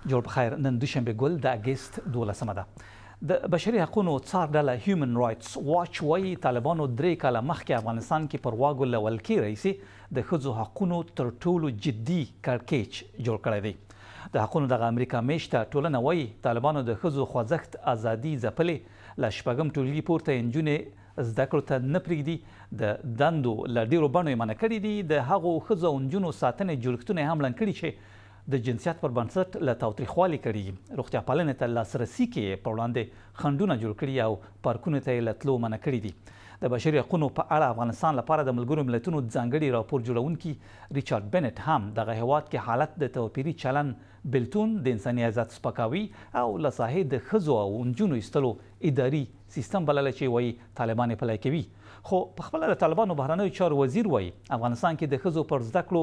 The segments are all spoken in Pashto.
جوړ په خیر. نن دوشنبه ګل د اګست 12 ده. د بشري حقوقو څار ډله هیومن رائټس واچ وايي طالبانو 3 کاله مخکې افغانستان کې پر واګو له ولکې راهیسې د ښځو حقوقو تر ټولو جدي کړکېچ جوړ کړی دی. د حقوقو دغه امریکا میشته ټولنه وايي طالبانو د ښځو خوځښت ازادي ځپلې، له شپږم ټولګي پورته نجونې زده کړو ته نه پرېږدي، د دندو له ډېرو بڼو یې منع کړي دي، د هغو ښځو او نجونو ساتنې جوړښتونه هم لنډ کړي چې د جنسیت پر بنسټ له تاوتریخوالي کړي، روغتیا پالنې ته لاسرسي کې پر وړاندې خنډونه جوړ کړي او پارکونو ته یې له تلو منع کړي دي. د بشري حقوقو په اړه افغانستان لپاره د ملګرو ملتونو ځانګړي راپور جوړونکي ریچارډ بنټ هم دغه هیواد کې حالت د توپیري چلن، بېلتون، د انساني عزت سپکاوي او له ساحې د ښځو او نجونو ایستلو اداري سیستم بللی چې وایي طالبان یې پلی کوي. خو پخپله د طالبانو بهرنیو چارو وزیر وایي افغانستان کې د ښځو پر زده کړو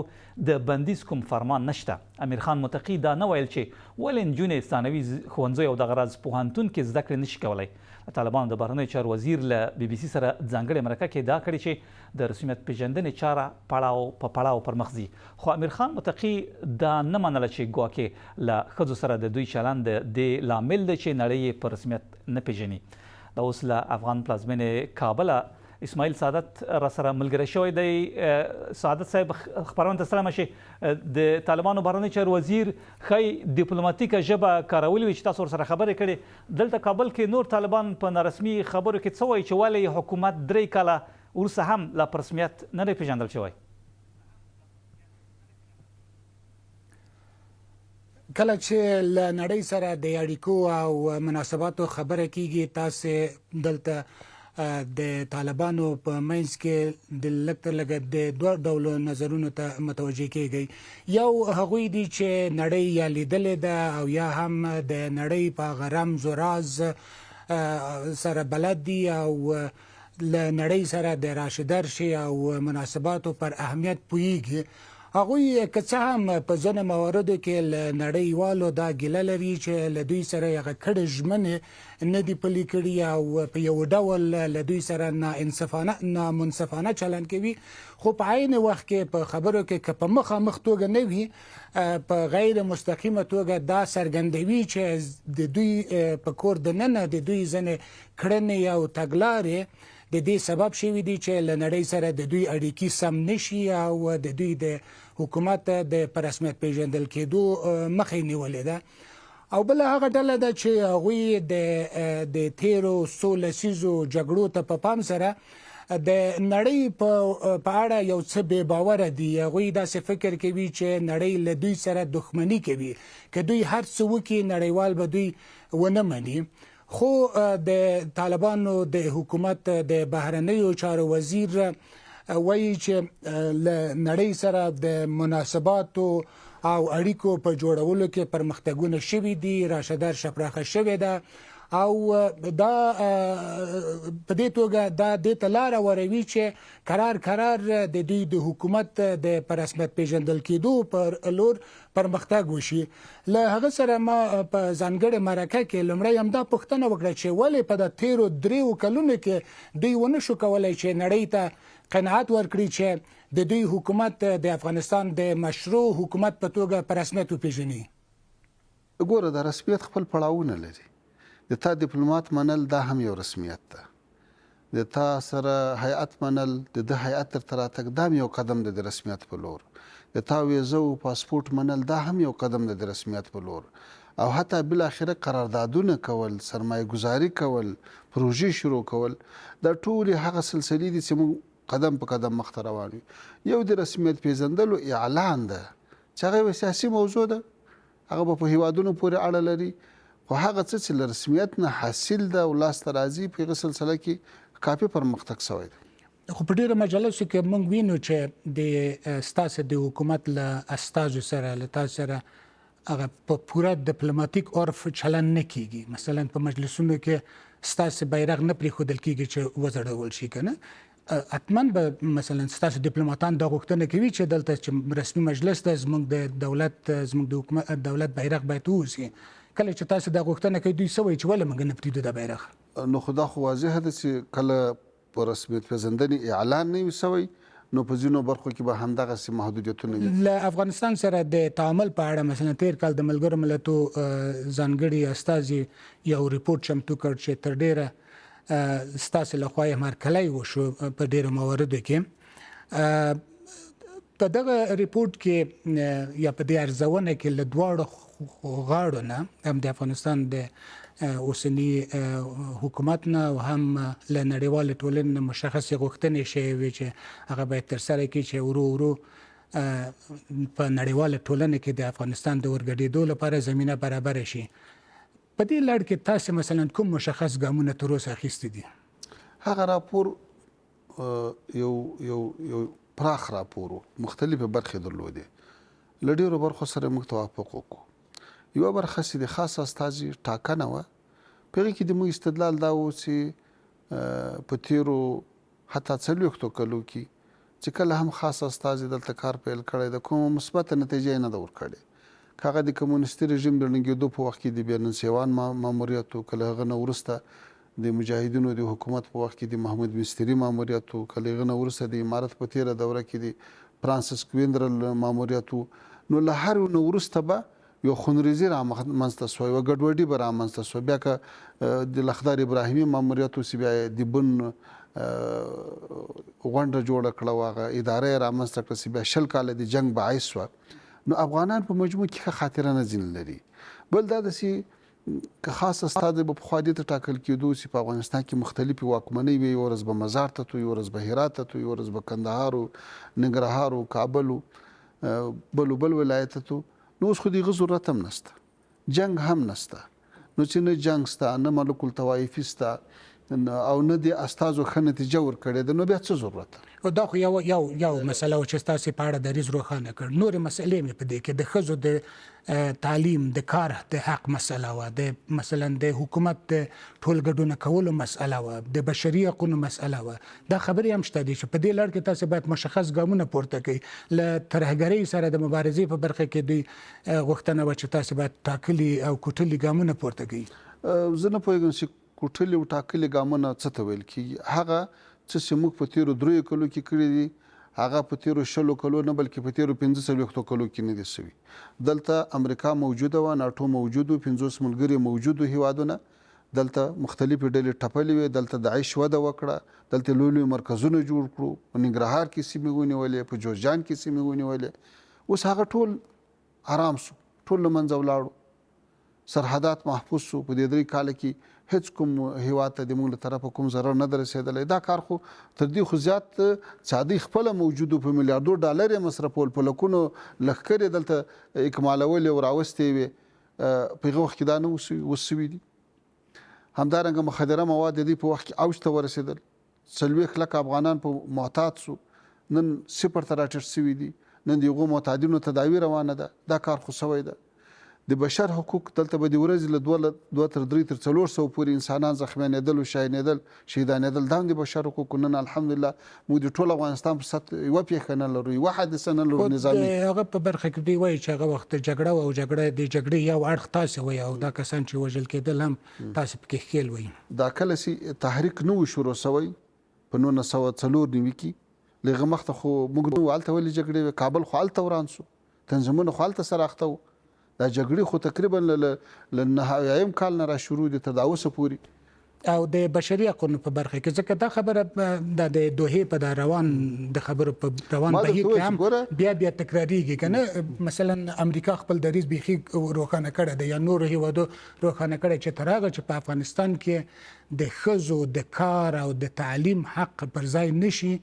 د بندیز کوم فرمان نشته. امیر خان متقي دا نه ویل چې ولې نجونې ثانوي ښوونځیو او دغه راز پوهنتون کې زده کړې نشي کولی. طالبانو د بهرنیو چارو وزیر له BBC سره ځانګړې مرکه کې دا کړې چې د رسمیت پیژندنې چاره پړاو په پړاو پر مخ ځي. خو امیر خان متقي دا نه منله چې ګواکې له ښځو سره د دوی چلند د دې لامل دی چې نړۍ یې په رسمیت نه پیژني. دا اوس له افغان پلازمینې کابله اسماعیل سعادت را سره ملګری شوی دی. سعادت صاحب خبرونه ته سلام شي. د طالبانو بهرنیو چارو وزیر ښایي ډیپلوماتیکه ژبه کارولې وي چې تاسو ورسره خبرې کړې. دلته کابل کې نور طالبان په نارسمي خبرو کې څه وایي چې ولې حکومت 3 کاله وروسته هم لا په رسمیت نه دی پیژندل شوی؟ کله چې له نړۍ سره د اړیکو او مناسباتو خبره کیږي، تاسې دلته د طالبانو په منځ کې د لږ تر لږه د دوه ډولو نظرونو ته متوجه کیږي. یو هغوی دي چې نړۍ یا لیدلې ده او یا هم د نړۍ په هغه رمز و راز سره بلد دي او له نړۍ سره د راشدر شي او مناسباتو پر اهمیت پوهیږي. هغوی که څه هم په ځینو مواردو کې له نړیوالو دا ګیله لري چې له دوی سره هغه کډې ژمنې نه دي پلي کړي او په یو ډول له دوی سره نامنصفانه چلند کوي. خو په عین وخت کې په خبرو کې که په مخامخ توګه نه وي، په غیر مستقیمه توګه دا څرګندوي چې د دوی په کور دننه د دوی ځینې کړنې او تګلارې د دې سبب شوي دي چې له نړۍ سره د دوی اړیکې سم نشي او د دوی د حکومت د په رسمیت پیژندل کېدو مخې نیولې ده. او بله هغه ډله ده چې هغوی د تیرو څو لسیزو جګړو ته په پام سره د نړۍ په اړه یو څه بې باوره دي. هغوی داسې فکر کوي چې نړۍ له دوی سره دښمني کوي، که دوی هر څه وکړي نړیوال به دوی ونه مني. خو د طالبانو د حکومت د بهرنیو چارو وزیر وایي چې له نړۍ سره د مناسباتو او اړیکو په جوړولو کې پرمختګونه شوي دي، راشدر شپراخه شوې ده او دا په دې توګه دا دې ته لاره وروي چې قرار د دوی د حکومت د په رسمیت پیژندل کېدو پر لور پرمختګ وشي. له هغه سره ما په ځانګړې مرکه کې لومړی همدا پوښتنه وکړه چې ولې په د تیرو 3 کلونو کې دوی ونه شو کولی چې نړۍ ته قناعت ورکړي چې د دوی حکومت د افغانستان د مشروع حکومت په توګه په رسمیت وپیژني. ګوره د رسمیت خپل پړاوونه لري. د تا ډیپلومات منل دا هم یو رسمیت ده. د تا سره هیئت منل، د هیئت تر راتګ دا هم یو قدم ده د رسمیت په لور. د تا ویزه او پاسپورت منل دا هم یو قدم ده د رسمیت په لور. او حتی بالاخره قراردادونه کول، سرمایه گذاري کول، پروژې شروع کول، دا ټول هغه سلسلې دي چې موږ قدم په قدم مخته روان یو. یو د رسمیت پیژندلو اعلان ده چې هغه یوه سیاسي موضوع ده، هغه به په هیوادونو پورې اړه لري. خو هغه څه چې له رسمیت نه حاصل ده او لاسته راځي په هغه سلسله کې کافي پرمختګ شوی ده. خو په ډیرو مجالسو کې موږ وینو چې د ستاسو د حکومت له استازو سره له تاسو سره هغه په پوره ډیپلوماټیک عرف چلن نه کیږي. مثلا په مجلسونو کې ستاسو بیرغ نه پرېښودل کیږي چې وځړول شي کنه. حتما به مثلا ستاسو ډیپلوماتان دا غوښتنه کوي چې دلته چې رسمي مجلس ته زموږ د دولت زموږ د حکومت دولت بیرغ باید ووځي. کله چې تاسو دا غوښتنه کوي دوی څه وایي چې ولې موږ نه پرېږدو دا بیرغ؟ نو خو دا خو واضحه ده چې کله په رسمیت پیژندنې اعلان نه وي شوی نو په ځینو برخو کې به همدغسې محدودیتونه وي. له افغانستان سره د تعامل په اړه مثلا تیر کال د ملګرو ملتونو ځانګړي استازي یو ریپورت چمتو کړ چې تر ډیره ستاسو لخوا یې هرکلی وشو په ډیرو مواردو کې. په دغه ریپورت کې یا په دې ارزونه کې له دواړو غاړو نه هم د افغانستان د اوسني حکومت نه او هم له نړیوالې ټولنې نه مشخصې غوښتنې شوې وي چې هغه باید ترسره کړي چې ورو ورو په نړیواله ټولنه کې د افغانستان د ورګډېدو لپاره زمینه برابر شي. په دې لړ کې تاسو مثلا کوم مشخص ګامونه تر اوسه اخیستي دي؟ هغه راپور یو پراخ راپور مختلفې برخې درلودې. له ډېرو برخو سره موږ توافق وکړو. یوه برخه چې د خاص استازي ټاکنه وه، په هغې کې د موږ استدلال دا و چې په تېرو حتی 40 کلو کې چې کله هم خاص استازي دلته کار پیل کړی د کومه مثبته نتیجه یې نه ده ورکړې. که هغه د کمونیستي رژیم د ړنګېدو په وخت کې د بېننسیوان ماموریت و، کله هغه نه وروسته د مجاهدینو د حکومت په وخت کې د محمود مستري ماموریت و، کله هغه نه وروسته د امارت په تېره دوره کې د فرانسس کویندرل ماموریت و. نو له هر نه وروسته به یو خونریزي رامنځته شوه، یوه ګډوډي به رامنځته شوه. بیا که د لخدار ابراهیمي ماموریت و چې بیا د بن غونډه جوړه کړه و، هغه اداره یې رامنځته کړه چې بیا 20 کاله د جنګ باعث شوه. نو افغانان په مجموع کې ښه خاطره نه ځینې لري. بل دا داسې که خاص استازی به پخوا دې ته ټاکل کېدو چې په افغانستان کې مختلفې واکمنۍ وي، یوه ورځ به مزار ته تو، یوه ورځ به هرات ته تو، یوه ورځ به کندهار و، ننګرهار و، کابل و، بل ولایت ته تو. نو اوس خو د هغه ضرورت هم نشته، جنګ هم نشته. نو چې نه جنګ شته، نه ملوک الطوایفي شته او نه د استازو ښه نتیجه ورکړې ده، نو بیا څه ضرورت ده؟ دا خو یو مسله و چې ستاسو په اړه دریځ روښانه کړ. نورې مسلې مې په دې کې د ښځو د تعلیم، د کار د حق مسله وه، د مثلا د حکومت د ټول ګډونه کولو مسله وه، د بشري حقونو مسله وه. دا خبرې هم شته دي چې په دې لړ کې تاسو باید مشخص ګامونه پورته کړئ. له ترهګرۍ سره د مبارزې په برخه کې دوی غوښتنه وه چې تاسو باید ټاکلي او کوټلي ګامونه پورته کړئ. زه نه پوهېږم چې کوټلي او ټاکلي ګامونه څه ته ویل کېږي. هغه څه چې موږ په تېرو 3 کلو کې کړي دي، هغه په تېرو 20 کلو نه بلکې په تېرو 45 کلو کې نه دي سوي. دلته امریکا موجوده وه، ناټو موجود و، 50 ملګري موجود و هیوادونه. دلته مختلفې ډلې ټپلې وې، دلته داعش وده وکړه، دلته لوی لوی مرکزونه جوړ کړو، په ننګرهار کې سیمې ونیولې، په جوزجان کې سیمې ونیولې. اوس هغه ټول آرام سو، ټول له منځه ولاړو، سرحدات محفوظ شو. په دې 3 کاله کې هیڅ کوم هیواد ته د موږ له طرفه کوم ضرر نه ده رسېدلی. دا کار خو تر دې خو زیات څادی خپله موجود په میلیاردو ډالر یې مصرفول، په لکونو لښکرې دلته اکمالولې او راوستې وې. په هغه وخت کې دا نه اوس سوي دي. همدارنګه مخدره مواد د دې په وخت کې اوج ته ورسېدل. 40 لکه افغانان په معتاد سو، نن 0 ته راټیټ سوي دي. نن د هغو معتادینو تداوي روانه ده. دا کار خو سوی ده. د بشر حقوق دلته به د ورځې له 2 تر 3 تر 400 پورې انسانان زخمیانېدل او شهیدانېدل. دا هم د بشر حقوق. نن الحمدلله موږ د ټول افغانستان په سطح یوه پیښه نه لرو، یوه حادثه نه لرو نظامي. هغه په برخه کې دوی وایي چې هغه وخت جګړه او جګړې یو اړخ تاسو وایي او دا کسان چې وژل کېدل هم تاسو پکې ښکېل وایي. دا کله چې تحریک نه و شروع سوی په 1994 کې، له هغه مخته خو موږ نو هلته ولې جګړې وې. کابل خو هلته وران سو، تنظیمونه خو هلته سره اخته وو. دا جګړې خو تقریبا له 9 کال نه را شروع دي تر دا اوسه پورې. او د بشري حقوقو په برخه کې ځکه دا خبره د دوحې په دا روان د خبرو په روان بهیر کې هم بیا تکراریږي کنه. مثلا امریکا خپل دریځ بيخي روښانه کړی دی یا نور هیوادو روښانه کړی چې تر هغه چې په افغانستان کې د ښځو د کار او د تعلیم حق پر ځای نشي،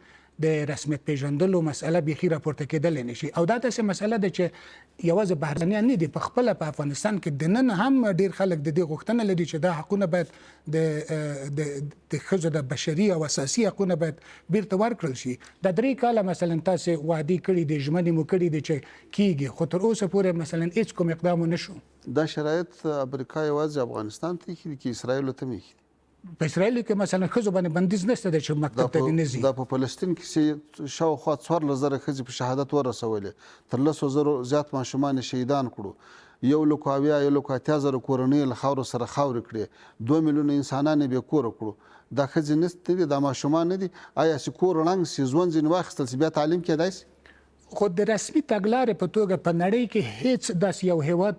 د رسمیت پیژندلو مسله بيخي راپورته کېدل نشي. او دا داسې مسله ده چې یوازې بهرنیان نه دي، په خپل په افغانستان کې د نن هم ډیر خلک د دې غوښتنه لري چې دا حقونه باید د ښځو د بشري او اساسي حقونه باید بیرته ورکړل شي. د 3 کاله مثلا تاسو وعده کړی د ژمنې مو کړی دي چې کیږي، خو تر اوسه پورې مثلا هیڅ کوم اقدام نشو. دا شرایط امریکا یوازې افغانستان ته کې اسرائیل ته مې په اسرائیل کې مثلا ښځو باندې بندیز نشته چې مکتب ته نه ځي. دا په فلسطین کې شاوخوا 14,000 ښځې په شهادت ورسولې، تر 100,000 زیات ماشومان شهیدان کړو. 1,80,000 کورنۍ له خاورو سره خاورې کړې 2 میلیونه انسانان یې بې کوره کړو دا ښځې نشته دي دا ماشومان نه دي آیا چې کور ړنګ سي ژوند ځینې واخیستل سي بیا تعلیم کېدای سي خو د رسمي تګلارې په توګه په نړۍ کې هیڅ داسې یو هیواد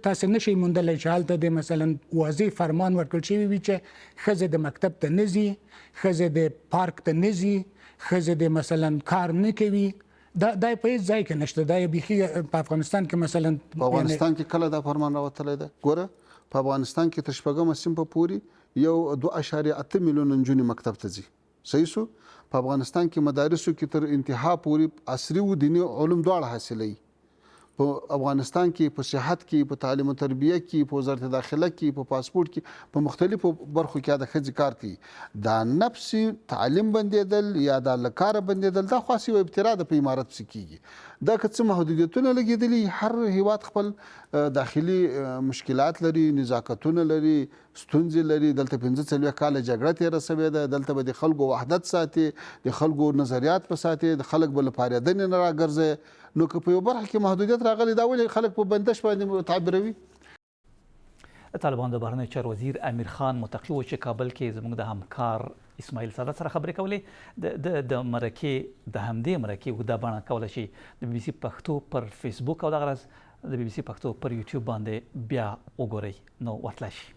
تاسو نشئ موندلی چې هلته د مثلا واضح فرمان ورکړل شوی وي چې ښځې د مکتب ته نه ځي ښځې د پارک ته نه ځي ښځې د مثلا کار نه کوي دا په هیڅ ځای کې نشته دا بیخي په افغانستان کې مثلا په افغانستان کې کله دا فرمان راوتلی دی ګوره په افغانستان کې تر 4مه صنفه پورې یو 2.8 میلیونه نجونې مکتب ته ځي صحیح شو په افغانستان کې مدارسو کې تر انتها پورې عصري او دیني علوم دواړه حاصلوي په افغانستان کې په صحت کې په تعلیم او تربیه کې په وزارت داخله کې په پاسپورت کې په مختلفو برخو کې د ښځې کار کوي دا نفسي تعلیم بندېدل یا د له کاره بندېدل دا خاص یو ابتلا د په امارت پسې کیږي دا که څه محدودیتونه لګېدلي هر هیواد خپل داخلي مشکلات لري نزاکتونه لري ستونزې لري دلته 45 کاله جګړه تېره سوې ده دلته به د خلکو وحدت ساتي د خلکو نظریات په ساتي د خلک به له پارېدنې نه راګرځي نو که په یو برخه کې محدودیت راغلی دا ولې خلک په بندش باندې تعبیروي طالبان د بهرنی چارو وزیر امیر خان متقي و چې کابل کې زموږ د همکار اسماعیل سادات سره خبرې کولې د مرکې د همدې مرکې اوږده بڼه کولی شي د BBC پښتو پر فیسبوک او دغه راز د BBC پښتو پر یوټیوب باندې بیا وګورئ نو ورتلی شي